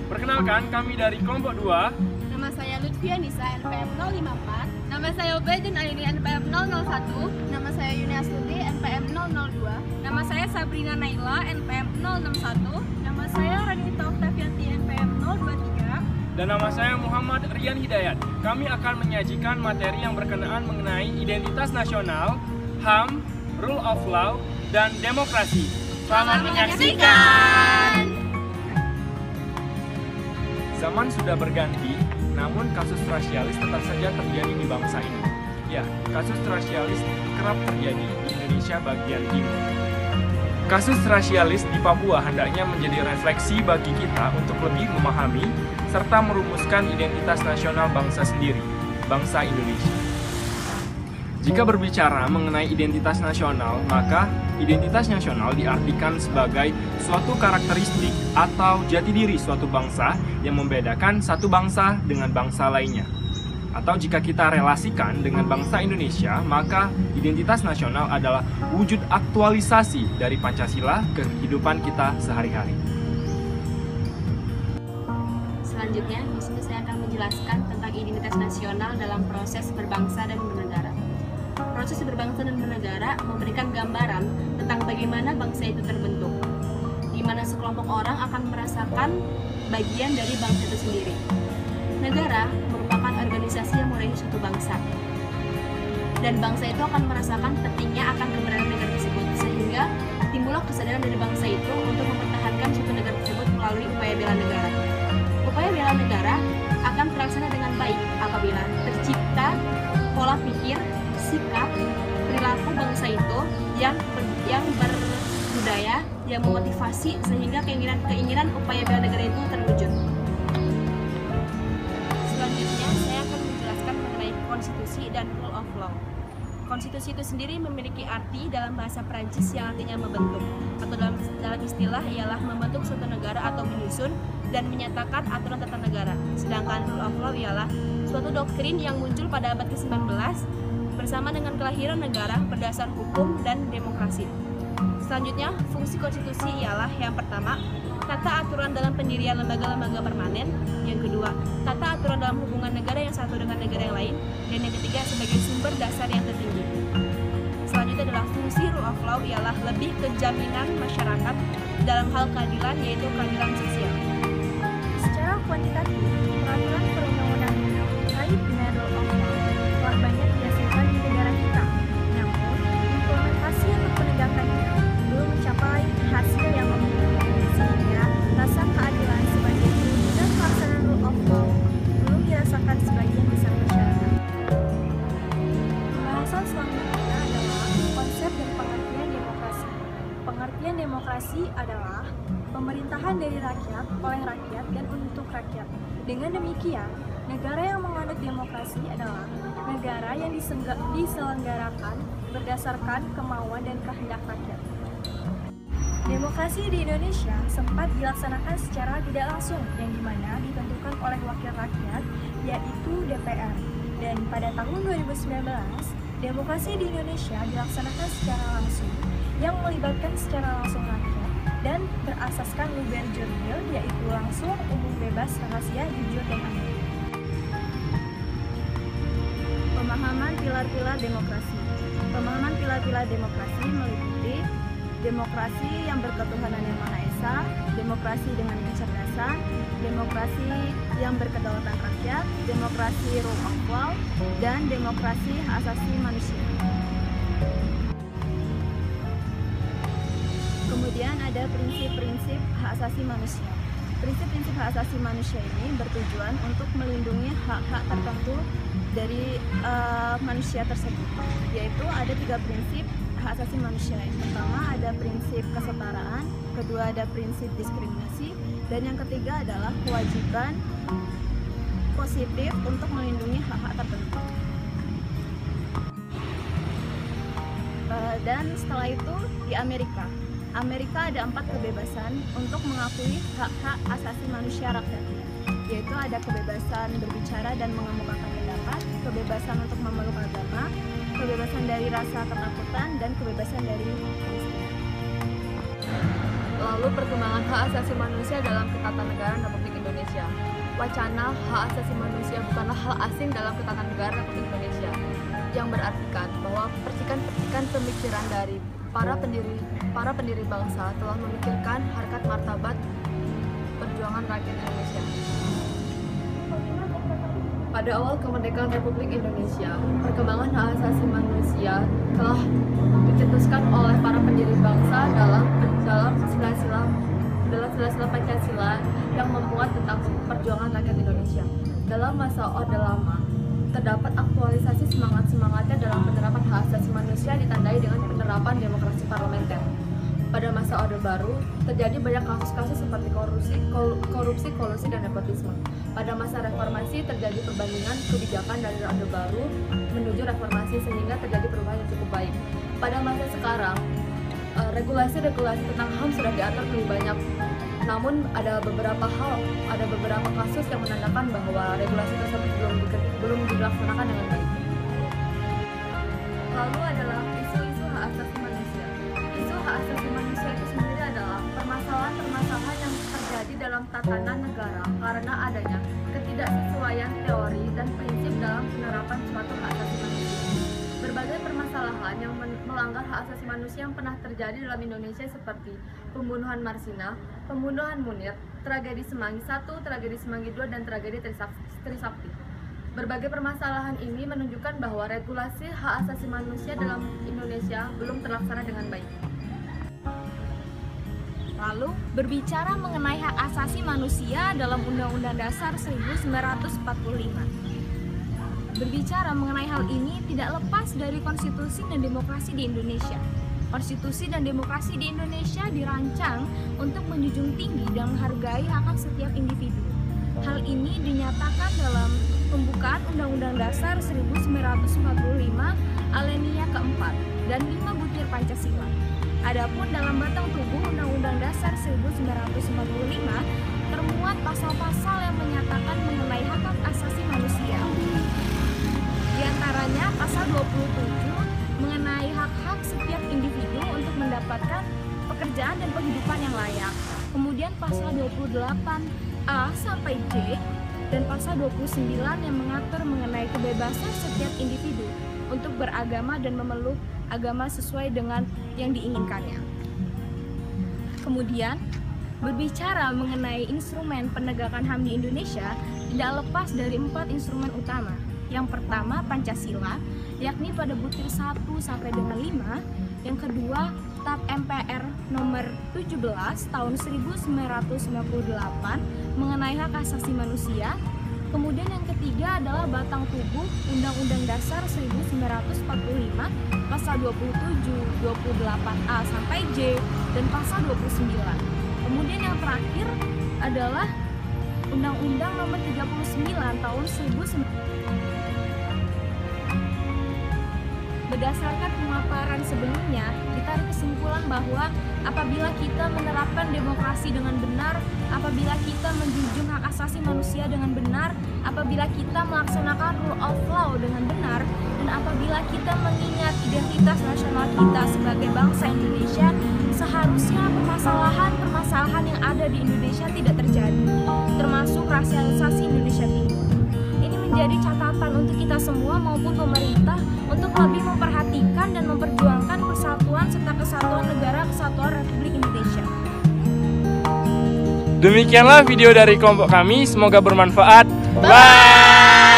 Perkenalkan, kami dari kelompok 2. Nama saya Lutfia Nisa, NPM 054. Nama saya Ubaidin Aini, NPM 001. Nama saya Yuni Astuti, NPM 002. Nama saya Sabrina Naila, NPM 061. Nama saya Ranita Oktavianti, NPM 023. Dan nama saya Muhammad Rian Hidayat. Kami akan menyajikan materi yang berkenaan mengenai identitas nasional, HAM, Rule of Law, dan demokrasi. Selamat menyaksikan! Zaman sudah berganti, namun kasus rasialis tetap saja terjadi di bangsa ini. Ya, kasus rasialis kerap terjadi di Indonesia bagian timur. Kasus rasialis di Papua hendaknya menjadi refleksi bagi kita untuk lebih memahami serta merumuskan identitas nasional bangsa sendiri, bangsa Indonesia. Jika berbicara mengenai identitas nasional, maka identitas nasional diartikan sebagai suatu karakteristik atau jati diri suatu bangsa yang membedakan satu bangsa dengan bangsa lainnya. Atau jika kita relasikan dengan bangsa Indonesia, maka identitas nasional adalah wujud aktualisasi dari Pancasila ke kehidupan kita sehari-hari. Selanjutnya, di sini saya akan menjelaskan tentang identitas nasional dalam proses berbangsa dan bernegara. Proses berbangsa dan bernegara memberikan gambaran tentang bagaimana bangsa itu terbentuk, di mana sekelompok orang akan merasakan bagian dari bangsa itu sendiri. Negara merupakan organisasi yang mewadahi suatu bangsa, dan bangsa itu akan merasakan pentingnya akan keberadaan negara tersebut, sehingga timbullah kesadaran dari bangsa itu untuk mempertahankan suatu negara tersebut melalui upaya bela negara. Upaya bela negara akan terlaksana dengan baik apabila tercipta pola pikir, sikap, perilaku bangsa itu yang berbudaya, yang memotivasi sehingga keinginan upaya bela negara itu terwujud. Selanjutnya, saya akan menjelaskan mengenai konstitusi dan rule of law. Konstitusi itu sendiri memiliki arti dalam bahasa Prancis yang artinya membentuk, atau dalam istilah ialah membentuk suatu negara atau menyusun dan menyatakan aturan tata negara. Sedangkan rule of law ialah suatu doktrin yang muncul pada abad ke-19 bersama dengan kelahiran negara berdasar hukum dan demokrasi. Selanjutnya, fungsi konstitusi ialah yang pertama, tata aturan dalam pendirian lembaga-lembaga permanen. Yang kedua, tata aturan dalam hubungan negara yang satu dengan negara yang lain. Dan yang ketiga, sebagai sumber dasar yang tertinggi. Selanjutnya adalah fungsi rule of law ialah lebih ke jaminan masyarakat dalam hal keadilan, yaitu keadilan sosial. Secara kuantitatif, peraturan perundang-undangan terkait dengan rule of law telah banyak dihasilkan di negara kita. Namun, implementasi untuk penegakannya belum mencapai hasil yang memuaskan, sehingga rasa keadilan sebagai perwujudan pelaksanaan rule of law belum dirasakan sebagian besar masyarakat. Pembahasan selanjutnya adalah konsep dan pengertian demokrasi. Pengertian demokrasi adalah pemerintahan dari rakyat, oleh rakyat, dan untuk rakyat. Dengan demikian, negara yang menganut demokrasi adalah negara yang diselenggarakan berdasarkan kemauan dan kehendak rakyat. Demokrasi di Indonesia sempat dilaksanakan secara tidak langsung, yang dimana ditentukan oleh wakil rakyat, yaitu DPR. Dan pada tahun 2019, demokrasi di Indonesia dilaksanakan secara langsung, yang melibatkan secara langsung rakyat dan berasaskan luber jurdil, yaitu langsung, umum, bebas, rahasia, jujur, dan adil. Pemahaman pilar-pilar demokrasi. Pemahaman pilar-pilar demokrasi meliputi demokrasi yang berketuhanan yang Maha Esa, demokrasi dengan kecerdasan, demokrasi yang berkedaulatan rakyat, demokrasi rule of law, dan demokrasi hak asasi manusia. Kemudian ada prinsip-prinsip hak asasi manusia. Prinsip-prinsip hak asasi manusia ini bertujuan untuk melindungi hak-hak tertentu dari manusia tersebut, yaitu ada 3 prinsip hak asasi manusia. Yang pertama ada prinsip kesetaraan, kedua ada prinsip diskriminasi, dan yang ketiga adalah kewajiban positif untuk melindungi hak-hak tertentu. Dan setelah itu di Amerika ada 4 kebebasan untuk mengakui hak-hak asasi manusia rakyatnya, yaitu ada kebebasan berbicara dan mengemukakan pendapat, kebebasan untuk memeluk agama, kebebasan dari rasa ketakutan, dan kebebasan dari kemiskinan. Lalu perkembangan hak asasi manusia dalam ketatanegaraan Republik Indonesia. Wacana hak asasi manusia bukanlah hal asing dalam ketatanegaraan Republik Indonesia, yang berartikan bahwa percikan-percikan pemikiran dari para pendiri bangsa telah memikirkan harkat martabat perjuangan rakyat Indonesia. Pada awal kemerdekaan Republik Indonesia, perkembangan hak asasi manusia telah dicetuskan oleh para pendiri bangsa dalam sila-sila Pancasila yang memuat tentang perjuangan rakyat Indonesia. Dalam masa Orde Lama, terdapat aktualisasi semangat-semangatnya dalam penerapan hak asasi manusia ditandai dengan penerapan demokrasi parlementer. Pada masa Orde Baru, terjadi banyak kasus-kasus seperti korupsi, kolusi, dan nepotisme. Pada masa reformasi, terjadi perbandingan kebijakan dari Orde Baru menuju reformasi sehingga terjadi perubahan yang cukup baik. Pada masa sekarang, regulasi-regulasi tentang HAM sudah diatur lebih banyak. Namun ada beberapa kasus yang menandakan bahwa regulasi tersebut belum dilaksanakan dengan baik. Lalu adalah isu-isu hak asasi manusia. Isu hak asasi manusia itu sendiri adalah permasalahan-permasalahan yang terjadi dalam tatanan negara karena adanya ketidaksesuaian teori dan prinsip dalam penerapan suatu hak asasi manusia. Berbagai permasalahan yang melanggar hak asasi manusia yang pernah terjadi dalam Indonesia seperti pembunuhan Marsina, pembunuhan Munir, tragedi Semanggi I, tragedi Semanggi II, dan tragedi Trisakti. Berbagai permasalahan ini menunjukkan bahwa regulasi hak asasi manusia dalam Indonesia belum terlaksana dengan baik. Lalu, berbicara mengenai hak asasi manusia dalam Undang-Undang Dasar 1945. Berbicara mengenai hal ini tidak lepas dari konstitusi dan demokrasi di Indonesia. Konstitusi dan demokrasi di Indonesia dirancang untuk menjunjung tinggi dan menghargai hak-hak setiap individu. Hal ini dinyatakan dalam pembukaan Undang-Undang Dasar 1945 alinea keempat dan 5 butir Pancasila. Adapun dalam batang tubuh Undang-Undang Dasar 1945 termuat pasal-pasal yang menyatakan mengenai hak asasi manusia. Di antaranya pasal 27 mengenai hak-hak setiap individu untuk mendapatkan pekerjaan dan penghidupan yang layak. Kemudian pasal 28A sampai J dan pasal 29 yang mengatur mengenai kebebasan setiap individu untuk beragama dan memeluk agama sesuai dengan yang diinginkannya. Kemudian, berbicara mengenai instrumen penegakan HAM di Indonesia tidak lepas dari 4 instrumen utama. Yang pertama Pancasila, yakni pada butir 1 sampai dengan 5. Yang kedua TAP MPR nomor 17 tahun 1998 mengenai hak asasi manusia. Kemudian yang ketiga adalah batang tubuh Undang-Undang Dasar 1945 pasal 27, 28A sampai J dan pasal 29. Kemudian yang terakhir adalah Undang-Undang nomor 39 tahun 1999. Berdasarkan pemaparan sebelumnya, ditarik kesimpulan bahwa apabila kita menerapkan demokrasi dengan benar, apabila kita menjunjung hak asasi manusia dengan benar, apabila kita melaksanakan rule of law dengan benar, dan apabila kita mengingat identitas nasional kita sebagai bangsa Indonesia, seharusnya permasalahan yang ada di Indonesia tidak terjadi, termasuk rasialisasi Indonesia Timur. Ini menjadi catatan untuk kita semua maupun pemerintah untuk lebih memperhatikan dan memperjuangkan persatuan serta kesatuan negara kesatuan Republik Indonesia. Demikianlah video dari kelompok kami, semoga bermanfaat. Bye!